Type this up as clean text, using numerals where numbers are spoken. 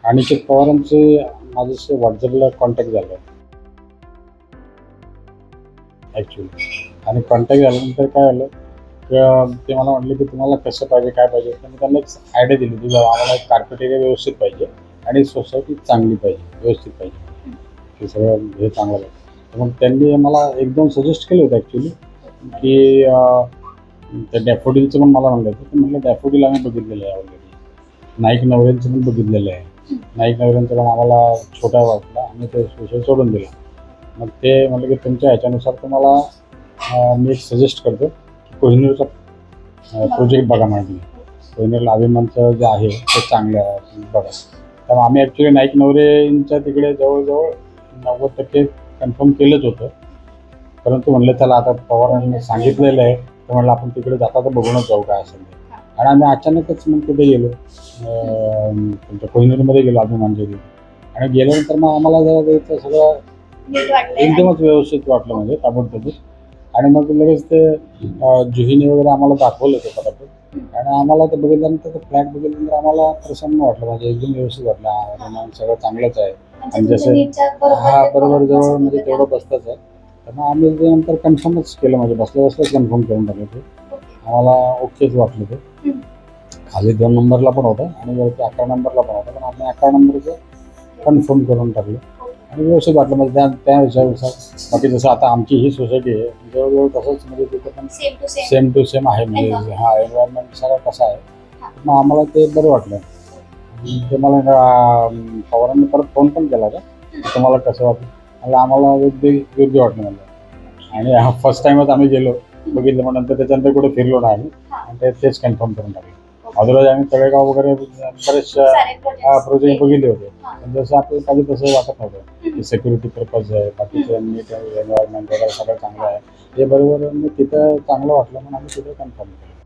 अनिकेत पवारांचे माझ्याशी व्हॉट्सअपला कॉन्टॅक्ट झाला ॲक्च्युली. आणि कॉन्टॅक्ट झाल्यानंतर काय झालं ते मला म्हटले की तुम्हाला कसं पाहिजे काय पाहिजे. तर मी त्यांना एक आयडिया दिली की आम्हाला एक कार्पेट एरिया व्यवस्थित पाहिजे आणि सोसायटी चांगली पाहिजे, व्यवस्थित पाहिजे, हे सगळं हे चांगलं पाहिजे. तर मग त्यांनी मला एकदम सजेस्ट केलं होतं ॲक्च्युली की त्या डॅफोडिलचं पण मला म्हणलं होतं. तर म्हटलं डॅफोडिल आम्ही बघितलेलं आहे ऑलरेडी, नाईक नवऱ्यांचं पण बघितलेलं आहे. नाईक नवऱ्यांचं पण आम्हाला छोटा वाटला आणि ते विषय सोडून दिला. मग ते म्हटलं की तुमच्या ह्याच्यानुसार तुम्हाला मी एक सजेस्ट करतो की कोहिनूरचा प्रोजेक्ट बघा म्हटलं. कोहिनूरला अभिमानचं जे आहे ते चांगलं आहे, तुम्ही बघा. त्यामुळे आम्ही ॲक्च्युली नाईक नवरेंच्या तिकडे जवळजवळ 90% कन्फर्म केलंच होतं. परंतु म्हणलं चला आता पवारांनी सांगितलेलं आहे तर म्हटलं आपण तिकडे जाता तर बघूनच जाऊ काय असेल ते. आणि आम्ही अचानकच मग तिथे गेलो, तुमच्या कोहिनूरमध्ये गेलो अभिमानच्या तिथे. आणि गेल्यानंतर मग आम्हाला जरा ते सगळं एकदमच व्यवस्थित वाटलं, म्हणजे ताबडतोब. आणि मग लगेच ते जुहीने वगैरे आम्हाला दाखवलं ते पटापट. आणि आम्हाला ते बघितल्यानंतर ते फ्लॅट बघितल्यानंतर आम्हाला प्रसन्न वाटलं, म्हणजे एकदम व्यवस्थित वाटलं. हा सगळं चांगलंच आहे आणि जसं हा बरोबर जवळ म्हणजे तेवढं बसतंच आहे. तर मग आम्ही ते नंतर कन्फर्मच केलं, म्हणजे बसल्या बसल्याच कन्फर्म करून टाकलं ते. आम्हाला ओकेच वाटलं ते. खाली 2 नंबरला पण होतं आणि वरती 11 नंबरला पण होतं, पण आम्ही 11 नंबरचं कन्फर्म करून टाकलं आणि व्यवस्थित वाटलं. म्हणजे त्या हिशोबानुसार बाकी जसं आता आमची ही सोसायटी आहे जवळजवळ तसंच, म्हणजे तिथं पण सेम टू सेम आहे, म्हणजे हा एन्व्हायरमेंट सगळं कसं आहे. मग आम्हाला ते बरं वाटलं. ते मला पवारांनी परत फोन पण केला का तुम्हाला कसं वाटलं. मला आम्हाला योग्य वाटलं मला. आणि हा फर्स्ट टाइमच आम्ही गेलो, बघितलं. मग नंतर त्याच्यानंतर कुठे फिरलो नाही आम्ही, आणि तेच कन्फर्म करून टाकलं. अदरवाईज आम्ही तळेगाव वगैरे बरेचशा प्रोजेक्ट बघितले होते, पण जसं आपल्याला पाहिजे तसं वाटत नव्हतं. की सिक्युरिटी पर्पज आहे, बाकीचं नीट एन्व्हायरमेंट वगैरे सगळं चांगलं आहे, हे बरोबर. मग तिथं चांगलं वाटलं म्हणून आम्ही तिथं कन्फर्म केलं.